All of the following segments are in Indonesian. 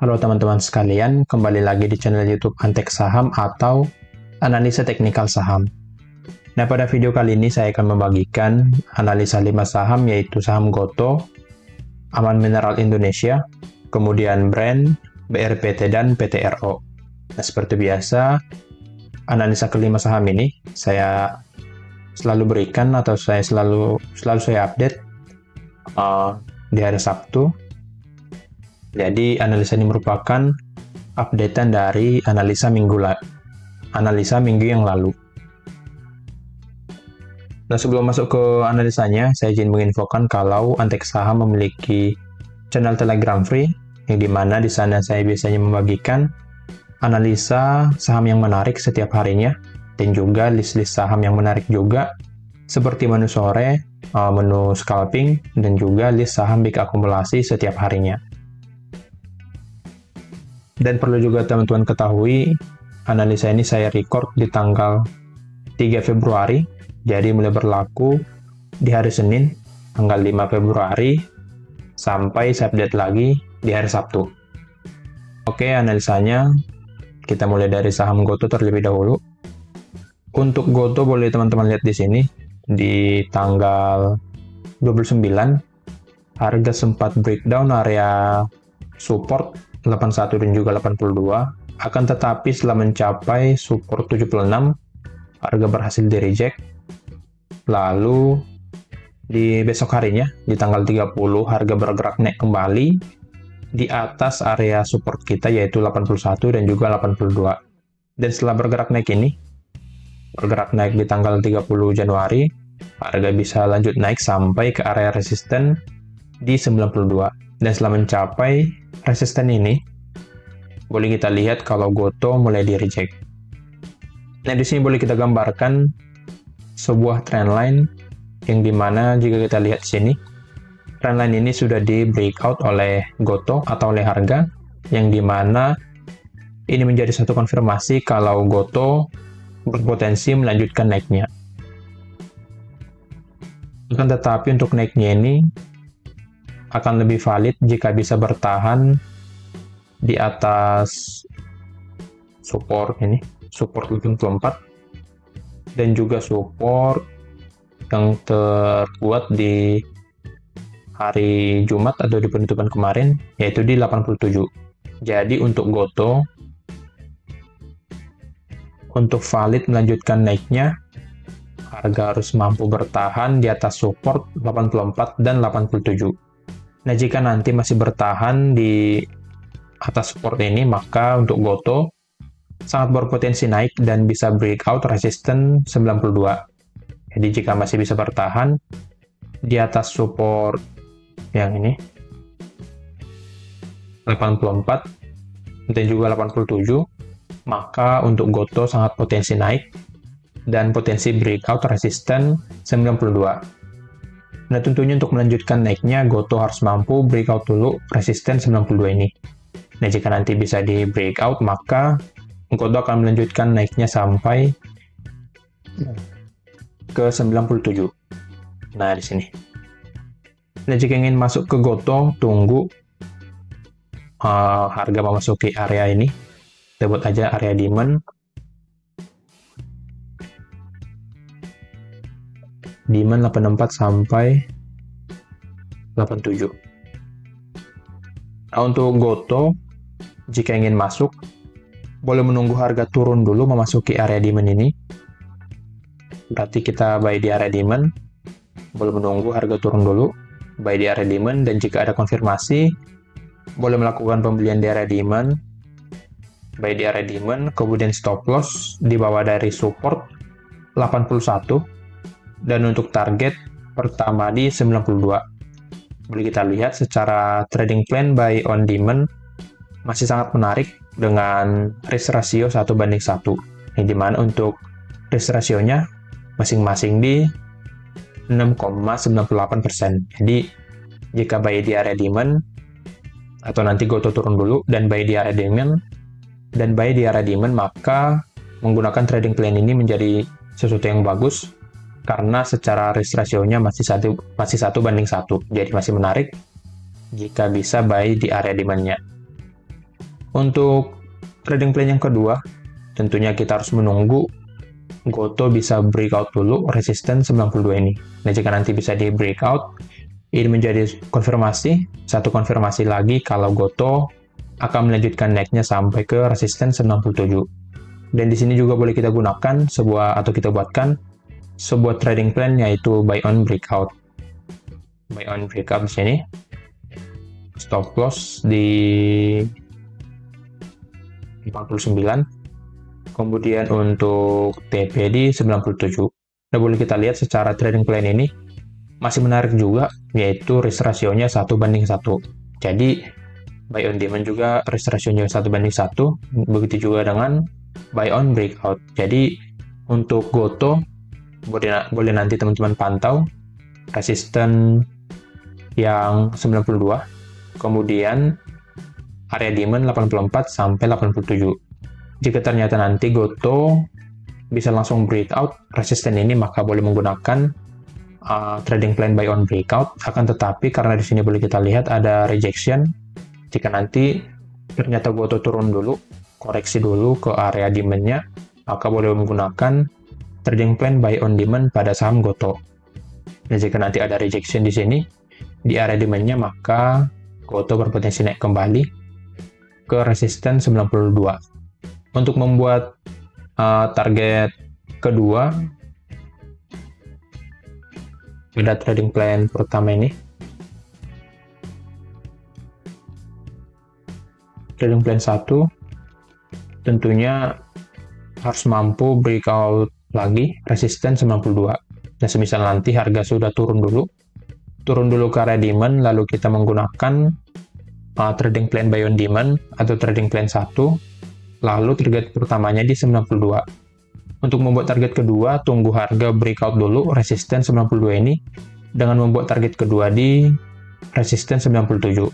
Halo teman-teman sekalian, kembali lagi di channel YouTube Antek Saham atau Analisa Teknikal Saham. Nah, pada video kali ini saya akan membagikan analisa 5 saham, yaitu saham Gotoh, Aman Mineral Indonesia, kemudian Brand, BRPT, dan PTRO. Nah, seperti biasa, analisa kelima saham ini saya selalu berikan atau saya selalu saya update di hari Sabtu. Jadi analisa ini merupakan updatean dari analisa minggu yang lalu. Nah, sebelum masuk ke analisanya, saya izin menginfokan kalau Antek Saham memiliki channel Telegram free, yang dimana di sana saya biasanya membagikan analisa saham yang menarik setiap harinya, dan juga list-list saham yang menarik juga, seperti menu sore, menu scalping, dan juga list saham big akumulasi setiap harinya. Dan perlu juga teman-teman ketahui, analisa ini saya record di tanggal 3 Februari, jadi mulai berlaku di hari Senin, tanggal 5 Februari, sampai saya update lagi di hari Sabtu. Oke, analisanya, kita mulai dari saham Gotoh terlebih dahulu. Untuk Gotoh boleh teman-teman lihat di sini, di tanggal 29, harga sempat breakdown area support 81 dan juga 82, akan tetapi setelah mencapai support 76, harga berhasil di reject. Lalu di besok harinya, di tanggal 30, harga bergerak naik kembali di atas area support kita, yaitu 81 dan juga 82. Dan setelah bergerak naik ini, bergerak naik di tanggal 30 Januari, harga bisa lanjut naik sampai ke area resisten di 92. Dan setelah mencapai resisten ini, boleh kita lihat kalau Gotoh mulai di reject. Nah, di sini boleh kita gambarkan sebuah trendline yang dimana jika kita lihat di sini, trendline ini sudah di breakout oleh Gotoh atau oleh harga, yang dimana ini menjadi satu konfirmasi kalau Gotoh berpotensi melanjutkan naiknya. Akan tetapi untuk naiknya ini akan lebih valid jika bisa bertahan di atas support ini, support 84, dan juga support yang terkuat di hari Jumat atau di penutupan kemarin, yaitu di 87. Jadi untuk Gotoh, untuk valid melanjutkan naiknya, harga harus mampu bertahan di atas support 84 dan 87. Nah, jika nanti masih bertahan di atas support ini, maka untuk Gotoh sangat berpotensi naik dan bisa breakout resisten 92. Jadi jika masih bisa bertahan di atas support yang ini 84 dan juga 87, maka untuk Gotoh sangat potensi naik dan potensi breakout resisten 92. Nah, tentunya untuk melanjutkan naiknya, Gotoh harus mampu breakout dulu resisten 92 ini. Nah, jika nanti bisa di breakout, maka Gotoh akan melanjutkan naiknya sampai ke 97. Nah, di sini. Nah, jika ingin masuk ke Gotoh, tunggu harga memasuki area ini. Kita buat aja area demand. Demand 84 sampai 87. Nah, untuk Gotoh, jika ingin masuk, boleh menunggu harga turun dulu memasuki area demand ini. Berarti kita buy di area demand, boleh menunggu harga turun dulu, buy di area demand, dan jika ada konfirmasi, boleh melakukan pembelian di area demand, buy di area demand, kemudian stop loss di bawah dari support 81, dan untuk target pertama di 92. Boleh kita lihat secara trading plan buy on demand masih sangat menarik dengan risk ratio 1:1, yang dimana untuk risk rasionya masing-masing di 6,98%. Jadi jika buy di area demand atau nanti Gotoh turun dulu dan buy di area demand maka menggunakan trading plan ini menjadi sesuatu yang bagus karena secara risk ratio-nya masih 1:1, jadi masih menarik jika bisa buy di area demand-nya. Untuk trading plan yang kedua, tentunya kita harus menunggu Goto bisa breakout dulu resisten 92 ini. Nah, jika nanti bisa di breakout, ini menjadi satu konfirmasi lagi kalau Goto akan melanjutkan naiknya sampai ke resisten 97. Dan di sini juga boleh kita gunakan kita buatkan sebuah trading plan, yaitu buy on breakout. Buy on breakout di sini. Stop loss di 49. Kemudian untuk TP di 97. Nah, boleh kita lihat secara trading plan ini masih menarik juga, yaitu risk ratio-nya 1:1. Jadi, buy on demand juga risk ratio-nya 1:1. Begitu juga dengan buy on breakout. Jadi, untuk Goto, boleh nanti teman-teman pantau resisten yang 92, kemudian area demand 84 sampai 87. Jika ternyata nanti Goto bisa langsung breakout resisten ini, maka boleh menggunakan trading plan buy on breakout. Akan tetapi karena di sini boleh kita lihat ada rejection, jika nanti ternyata Goto turun dulu, koreksi dulu ke area demand-nya, maka boleh menggunakan trading plan buy on demand pada saham Goto. Dan jika nanti ada rejection di sini di area demand-nya, maka Goto berpotensi naik kembali ke resisten 92. Untuk membuat target kedua pada trading plan pertama ini, trading plan 1 tentunya harus mampu breakout lagi resisten 92. Dan semisal nanti harga sudah turun dulu ke area demand, lalu kita menggunakan trading plan buy on demand atau trading plan 1, lalu target pertamanya di 92. Untuk membuat target kedua, tunggu harga breakout dulu resisten 92 ini dengan membuat target kedua di resisten 97.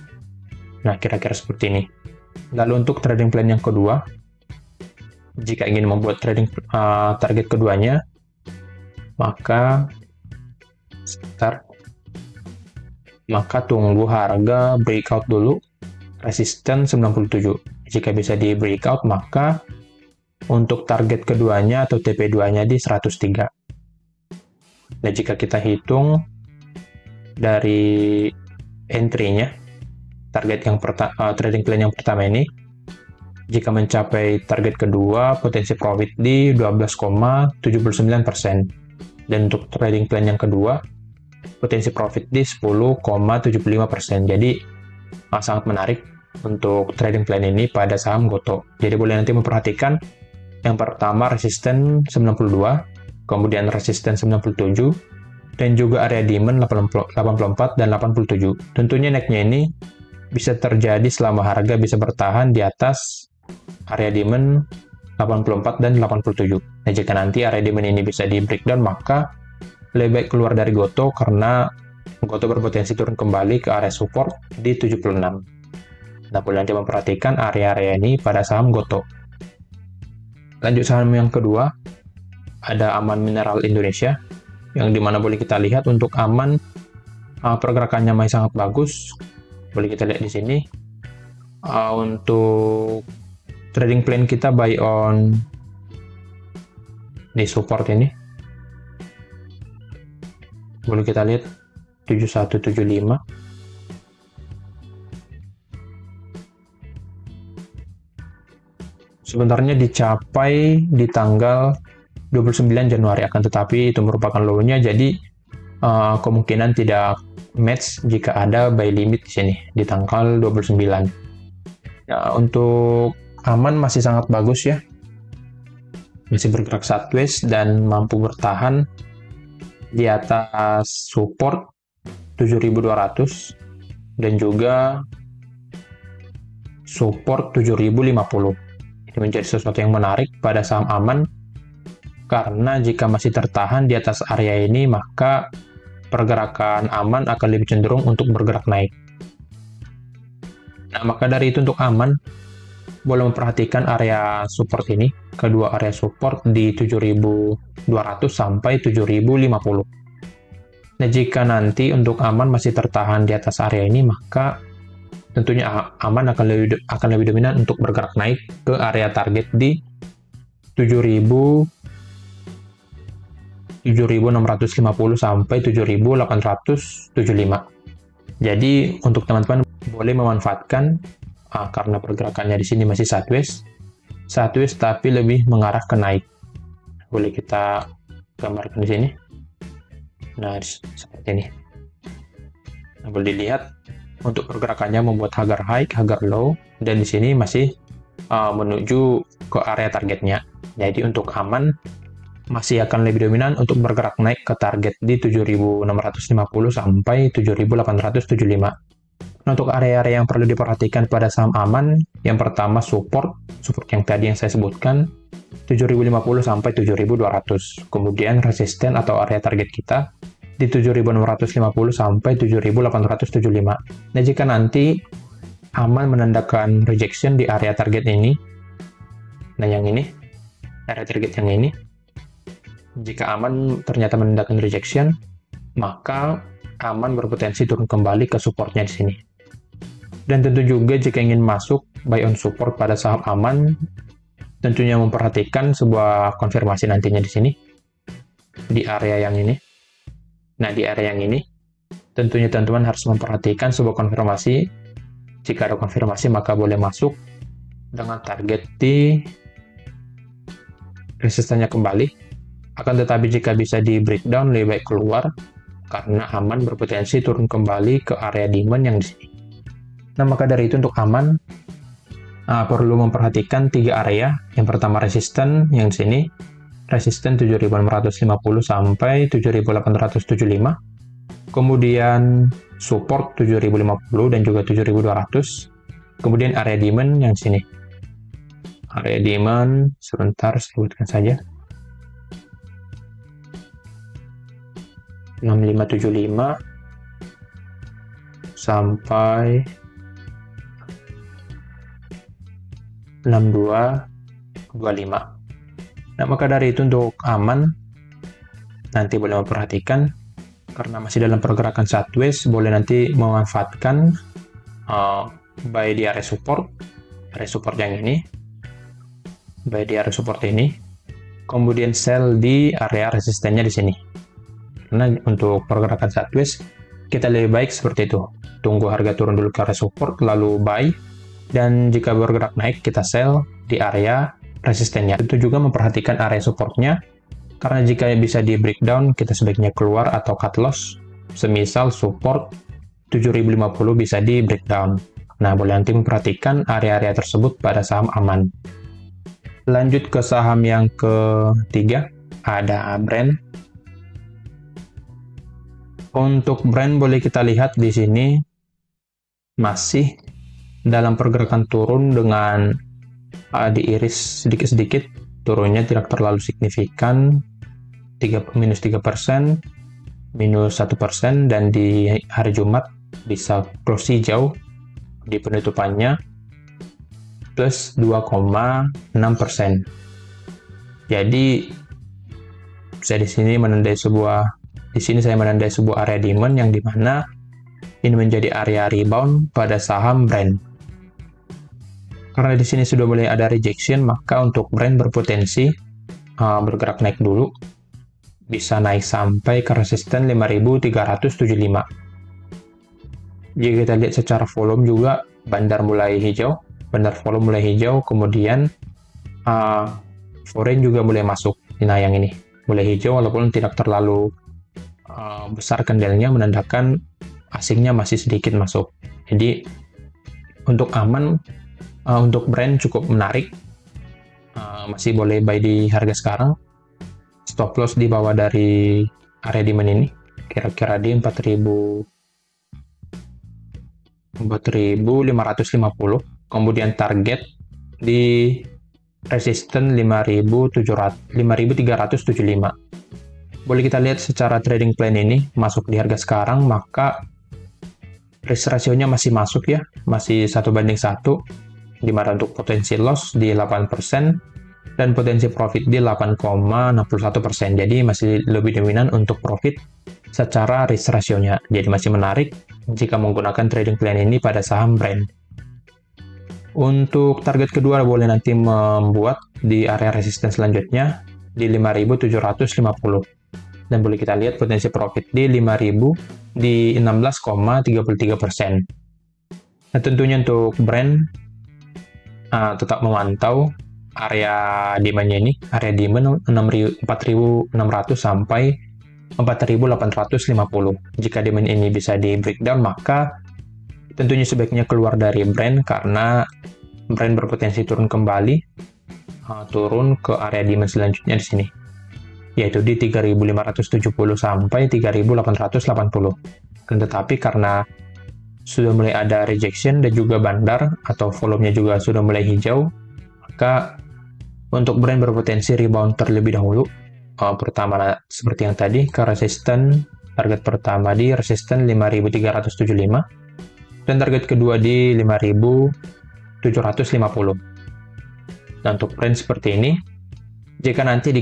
Nah, kira-kira seperti ini. Lalu untuk trading plan yang kedua, jika ingin membuat target keduanya, maka tunggu harga breakout dulu resisten 97. Jika bisa di breakout, maka untuk target keduanya atau TP2-nya di 103. Dan jika kita hitung dari entry-nya, target yang trading plan yang pertama ini, jika mencapai target kedua, potensi profit di 12,79%. Dan untuk trading plan yang kedua, potensi profit di 10,75%. Jadi, sangat menarik untuk trading plan ini pada saham Goto. Jadi boleh nanti memperhatikan yang pertama resisten 92, kemudian resisten 97, dan juga area demand 84 dan 87. Tentunya naiknya ini bisa terjadi selama harga bisa bertahan di atas area demand 84 dan 87. Nah, jika nanti area demand ini bisa di breakdown, maka lebih baik keluar dari Goto karena Goto berpotensi turun kembali ke area support di 76. Nah, boleh nanti memperhatikan area-area ini pada saham Goto. Lanjut saham yang kedua, ada Aman Mineral Indonesia, yang dimana boleh kita lihat untuk Aman, pergerakannya masih sangat bagus. Boleh kita lihat di sini. Untuk trading plan kita buy on di support ini. Boleh kita lihat 7175. Sebenarnya dicapai di tanggal 29 Januari, akan tetapi itu merupakan low-nya, jadi kemungkinan tidak match jika ada buy limit di sini di tanggal 29. Ya, untuk Aman masih sangat bagus ya, masih bergerak sideways dan mampu bertahan di atas support 7.200 dan juga support 7.050. Ini menjadi sesuatu yang menarik pada saham Aman, karena jika masih tertahan di atas area ini, maka pergerakan Aman akan lebih cenderung untuk bergerak naik. Nah, maka dari itu untuk Aman, boleh memperhatikan area support ini, kedua area support di 7.200 sampai 7.050. Nah, jika nanti untuk Aman masih tertahan di atas area ini, maka tentunya aman akan lebih dominan untuk bergerak naik ke area target di 7.650 sampai 7.875. Jadi untuk teman-teman boleh memanfaatkan karena pergerakannya di sini masih sideways tapi lebih mengarah ke naik. Boleh kita gambarkan di sini. Nah, seperti ini. Nah, boleh dilihat untuk pergerakannya membuat harga high, harga low, dan di sini masih menuju ke area targetnya. Jadi untuk aman masih akan lebih dominan untuk bergerak naik ke target di 7.650 sampai 7.875. Nah, untuk area-area yang perlu diperhatikan pada saham aman, yang pertama support yang tadi yang saya sebutkan 7.050 sampai 7.200. Kemudian resisten atau area target kita di 7.650 sampai 7.875. Nah, jika nanti aman menandakan rejection di area target ini, nah yang ini, area target yang ini, jika aman ternyata menandakan rejection, maka aman berpotensi turun kembali ke supportnya di sini. Dan tentu juga jika ingin masuk buy on support pada saham aman, tentunya memperhatikan sebuah konfirmasi nantinya di sini, di area yang ini. Nah, di area yang ini, tentunya teman-teman harus memperhatikan sebuah konfirmasi. Jika ada konfirmasi, maka boleh masuk dengan target di resistennya kembali. Akan tetapi jika bisa di breakdown, lebih baik keluar, karena aman berpotensi turun kembali ke area demand yang di sini. Nah, maka dari itu untuk aman, perlu memperhatikan 3 area. Yang pertama resisten yang di sini, resisten 7.650 sampai 7.875. Kemudian support 7.050 dan juga 7.200. Kemudian area demand yang di sini. Area demand, sebentar sebutkan saja. 6575 sampai 6225. Nah, maka dari itu untuk aman, nanti boleh memperhatikan, karena masih dalam pergerakan sideways, boleh nanti memanfaatkan buy di area support yang ini, buy di area support ini, kemudian sell di area resistennya di sini. Karena untuk pergerakan sideways, kita lebih baik seperti itu. Tunggu harga turun dulu ke area support, lalu buy, dan jika bergerak naik, kita sell di area resistennya. Tentu juga memperhatikan area supportnya, karena jika bisa di breakdown, kita sebaiknya keluar atau cut loss. Semisal support 7.050 bisa di breakdown. Nah, boleh nanti memperhatikan area-area tersebut pada saham aman. Lanjut ke saham yang ketiga, ada brand. Untuk brand boleh kita lihat di sini masih dalam pergerakan turun dengan diiris sedikit-sedikit, turunnya tidak terlalu signifikan, minus 3%, minus 1%, dan di hari Jumat bisa close hijau di penutupannya plus 2,6%. Jadi saya di sini saya menandai sebuah area demand yang dimana ini menjadi area rebound pada saham brand. Karena di sini sudah mulai ada rejection, maka untuk brand berpotensi bergerak naik dulu, bisa naik sampai ke resisten 5.375. Jika kita lihat secara volume juga, bandar volume mulai hijau, kemudian foreign juga mulai masuk. Nah, yang ini mulai hijau walaupun tidak terlalu besar candlenya, menandakan asingnya masih sedikit masuk. Jadi untuk aman, untuk brand cukup menarik, masih boleh buy di harga sekarang. Stop loss di bawah dari area demand ini, kira-kira di 4.550. Kemudian target di resisten 5.375. Boleh kita lihat secara trading plan ini, masuk di harga sekarang, maka risk ratio-nya masih masuk ya, masih 1:1, di mana untuk potensi loss di 8% dan potensi profit di 8,61%. Jadi masih lebih dominan untuk profit secara risk ratio-nya. Jadi masih menarik jika menggunakan trading plan ini pada saham brand. Untuk target kedua boleh nanti membuat di area resisten selanjutnya di 5.750. Dan boleh kita lihat potensi profit di 5.000 di 16,33%. Nah, tentunya untuk brand tetap memantau area demand-nya ini, area demand 4.600 sampai 4.850. Jika demand ini bisa di breakdown, maka tentunya sebaiknya keluar dari brand karena brand berpotensi turun kembali, turun ke area demand selanjutnya di sini, yaitu di 3.570 sampai 3.880. Dan tetapi karena sudah mulai ada rejection dan juga bandar atau volumenya juga sudah mulai hijau, maka untuk brand berpotensi rebound terlebih dahulu. Pertama seperti yang tadi ke resisten, target pertama di resisten 5.375 dan target kedua di 5.750. Nah, untuk brand seperti ini, jika nanti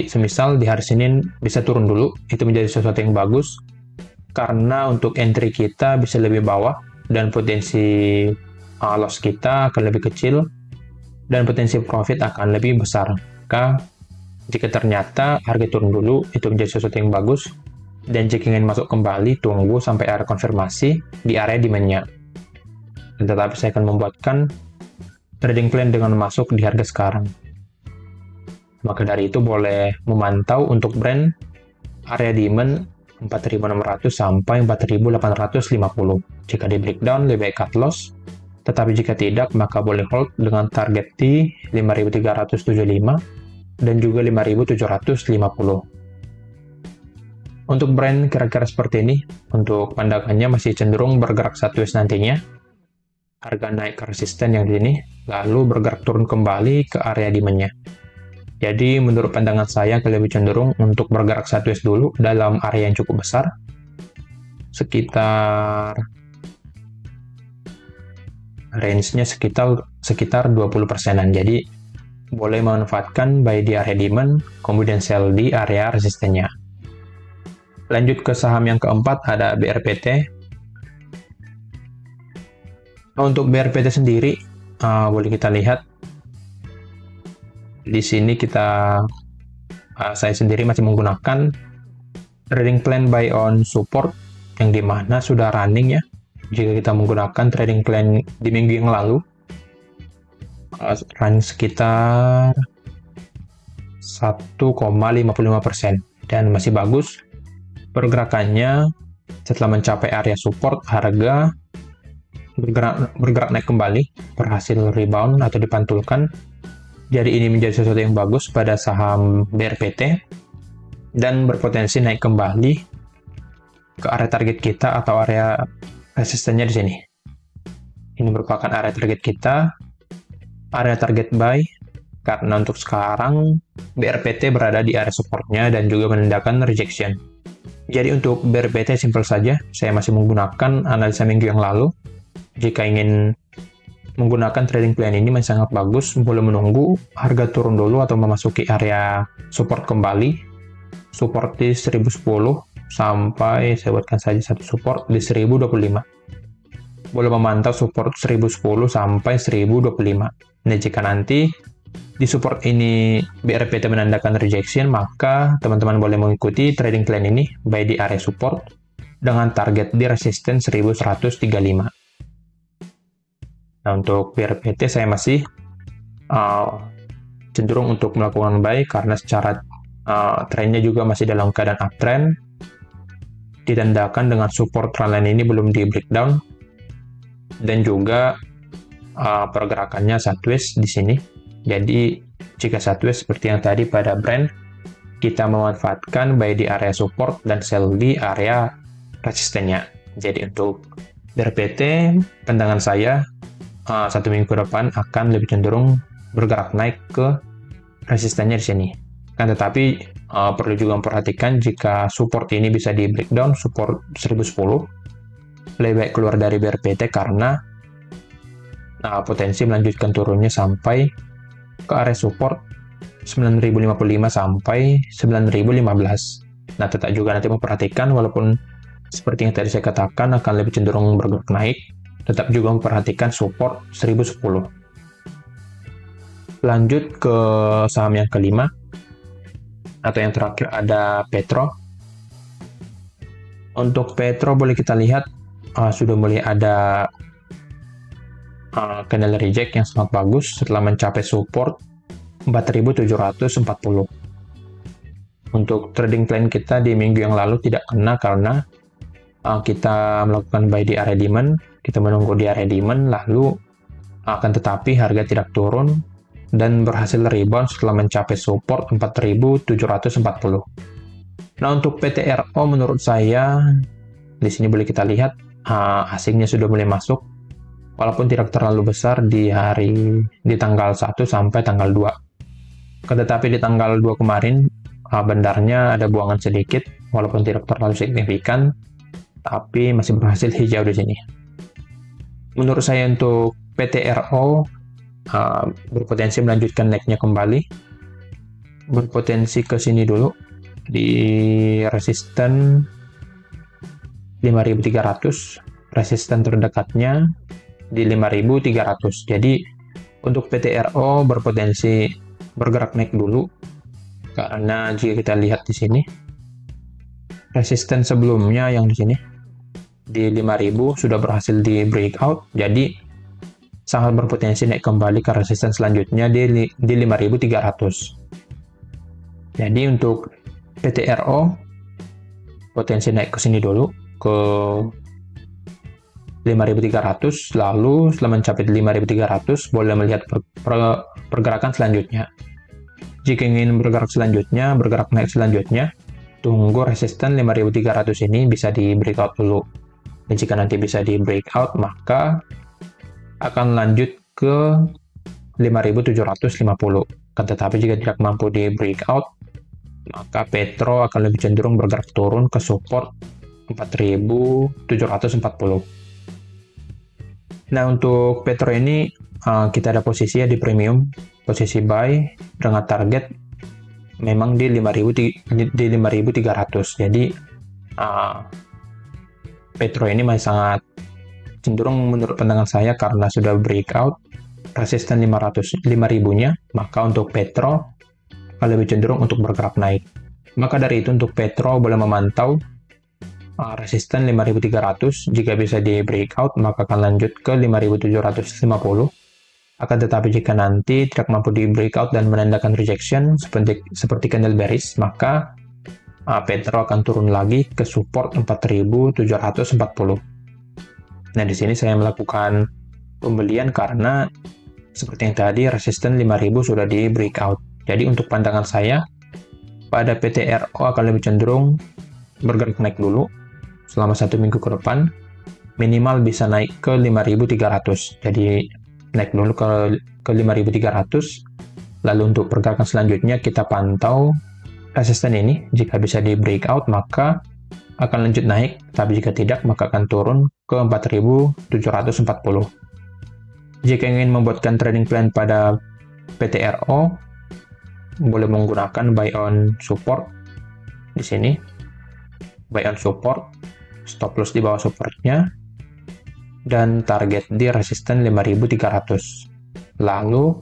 semisal di hari Senin bisa turun dulu, itu menjadi sesuatu yang bagus karena untuk entry kita bisa lebih bawah dan potensi loss kita akan lebih kecil dan potensi profit akan lebih besar. Maka jika ternyata harga turun dulu, itu menjadi sesuatu yang bagus. Dan jika ingin masuk kembali, tunggu sampai ada konfirmasi di area demand-nya. Tetapi saya akan membuatkan trading plan dengan masuk di harga sekarang. Maka dari itu boleh memantau untuk brand area demand 4.600 sampai 4.850. Jika di breakdown, lebih baik cut loss. Tetapi jika tidak, maka boleh hold dengan target di 5.375 dan juga 5.750. Untuk brand kira-kira seperti ini, untuk pandangannya masih cenderung bergerak sideways nantinya. Harga naik ke resisten yang di sini, lalu bergerak turun kembali ke area demand-nya. Jadi menurut pandangan saya lebih cenderung untuk bergerak sideways dulu dalam area yang cukup besar, sekitar range-nya sekitar 20%-an. Jadi boleh memanfaatkan buy di area demand, kemudian sell di area resistennya. Lanjut ke saham yang keempat, ada BRPT. Untuk BRPT sendiri, boleh kita lihat di sini saya sendiri masih menggunakan trading plan buy on support yang dimana sudah running ya. Jika kita menggunakan trading plan di minggu yang lalu, running sekitar 1,55% dan masih bagus. Pergerakannya setelah mencapai area support, harga bergerak naik kembali, berhasil rebound atau dipantulkan. Jadi ini menjadi sesuatu yang bagus pada saham BRPT dan berpotensi naik kembali ke area target kita atau area resistennya di sini. Ini merupakan area target kita, area target buy, karena untuk sekarang BRPT berada di area supportnya dan juga menandakan rejection. Jadi untuk BRPT simpel saja, saya masih menggunakan analisa minggu yang lalu. Jika ingin menggunakan trading plan ini masih sangat bagus, boleh menunggu harga turun dulu atau memasuki area support kembali. Support di 1010 sampai, saya buatkan saja satu support di 1025. Boleh memantau support 1010 sampai 1025. Nah, jika nanti di support ini BRPT menandakan rejection, maka teman-teman boleh mengikuti trading plan ini buy di area support dengan target di resisten 1135. Nah, untuk BRPT saya masih cenderung untuk melakukan buy karena secara trennya juga masih dalam keadaan uptrend, ditandakan dengan support trendline ini belum di breakdown, dan juga pergerakannya sideways di sini. Jadi jika sideways seperti yang tadi pada brand, kita memanfaatkan buy di area support dan sell di area resistennya. Jadi untuk BRPT, pandangan saya satu minggu ke depan akan lebih cenderung bergerak naik ke resistennya di sini. Kan tetapi perlu juga memperhatikan jika support ini bisa di breakdown, support 1010, lebih baik keluar dari BRPT karena potensi melanjutkan turunnya sampai ke area support 9.055 sampai 9.015. Nah, tetap juga nanti memperhatikan walaupun seperti yang tadi saya katakan akan lebih cenderung bergerak naik, tetap juga memperhatikan support 1010. Lanjut ke saham yang kelima, atau yang terakhir ada Petro. Untuk Petro boleh kita lihat sudah mulai ada candle reject yang sangat bagus setelah mencapai support 4.740. Untuk trading plan kita di minggu yang lalu tidak kena karena kita melakukan buy di area demand, kita menunggu di area demand, lalu akan tetapi harga tidak turun dan berhasil rebound setelah mencapai support 4.740. Nah, untuk PTRO menurut saya di sini boleh kita lihat asingnya sudah mulai masuk, walaupun tidak terlalu besar di tanggal 1 sampai tanggal 2. Tetapi di tanggal 2 kemarin bendarnya ada buangan sedikit, walaupun tidak terlalu signifikan, tapi masih berhasil hijau di sini. Menurut saya untuk PTRO berpotensi melanjutkan naiknya kembali, berpotensi ke sini dulu di resisten 5.300, resisten terdekatnya di 5.300. Jadi untuk PTRO berpotensi bergerak naik dulu, karena jika kita lihat di sini resisten sebelumnya yang di sini di 5.000 sudah berhasil di breakout, jadi sangat berpotensi naik kembali ke resisten selanjutnya di 5.300. Jadi untuk PTRO potensi naik ke sini dulu ke 5.300, lalu setelah mencapai 5.300 boleh melihat pergerakan selanjutnya. Jika ingin bergerak naik selanjutnya, tunggu resisten 5.300 ini bisa di breakout dulu. Dan jika nanti bisa di breakout, maka akan lanjut ke 5.750. Tetapi jika tidak mampu di breakout, maka Petro akan lebih cenderung bergerak turun ke support 4.740. Nah, untuk Petro ini kita ada posisinya di premium, posisi buy dengan target memang di 5.300. Jadi Petro ini masih sangat cenderung menurut pandangan saya karena sudah breakout resisten 5.000-nya, maka untuk Petro akan lebih cenderung untuk bergerak naik. Maka dari itu untuk Petro boleh memantau resisten 5.300, jika bisa di breakout maka akan lanjut ke 5.750. Akan tetapi jika nanti tidak mampu di breakout dan menandakan rejection seperti candle bearish, maka Petro akan turun lagi ke support 4.740. Nah, di sini saya melakukan pembelian karena seperti yang tadi resisten 5.000 sudah di breakout. Jadi untuk pandangan saya pada PTRO akan lebih cenderung bergerak naik dulu selama 1 minggu ke depan, minimal bisa naik ke 5.300. Jadi naik dulu ke 5.300, lalu untuk pergerakan selanjutnya kita pantau resisten ini. Jika bisa di breakout maka akan lanjut naik, tapi jika tidak maka akan turun ke 4.740. Jika ingin membuatkan trading plan pada PTRO, boleh menggunakan buy on support di sini, buy on support, stop loss di bawah supportnya, dan target di resisten 5.300. Lalu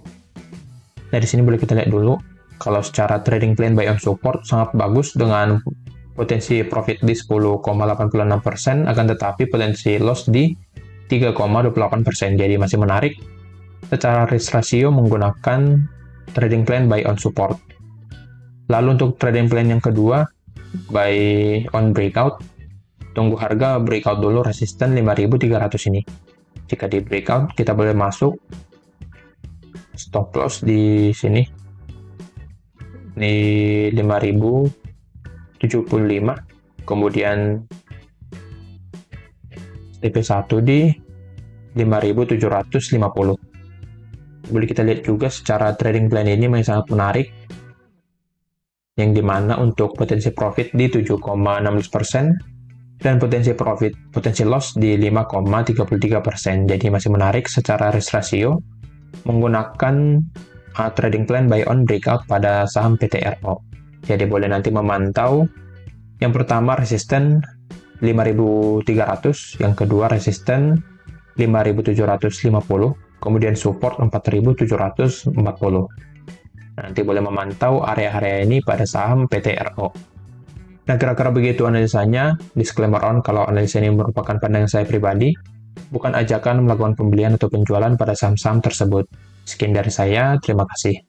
dari sini boleh kita lihat dulu, kalau secara trading plan buy on support sangat bagus dengan potensi profit di 10,86%, akan tetapi potensi loss di 3,28%. Jadi masih menarik secara risk ratio menggunakan trading plan buy on support. Lalu untuk trading plan yang kedua, buy on breakout, tunggu harga breakout dulu resisten 5.300 ini. Jika di breakout kita boleh masuk, stop loss di sini di 5.075, kemudian TP1 di 5.750. Boleh kita lihat juga secara trading plan ini masih sangat menarik, yang dimana untuk potensi profit di 7,16% dan potensi loss di 5,33%. Jadi masih menarik secara risk ratio menggunakan trading plan buy on breakout pada saham PTRO. Jadi boleh nanti memantau yang pertama resisten 5.300, yang kedua resisten 5.750, kemudian support 4.740. Nanti boleh memantau area-area ini pada saham PTRO. Nah, kira-kira begitu analisanya. Disclaimer on, kalau analisa ini merupakan pandangan saya pribadi, bukan ajakan melakukan pembelian atau penjualan pada saham-saham tersebut. Sekian dari saya, terima kasih.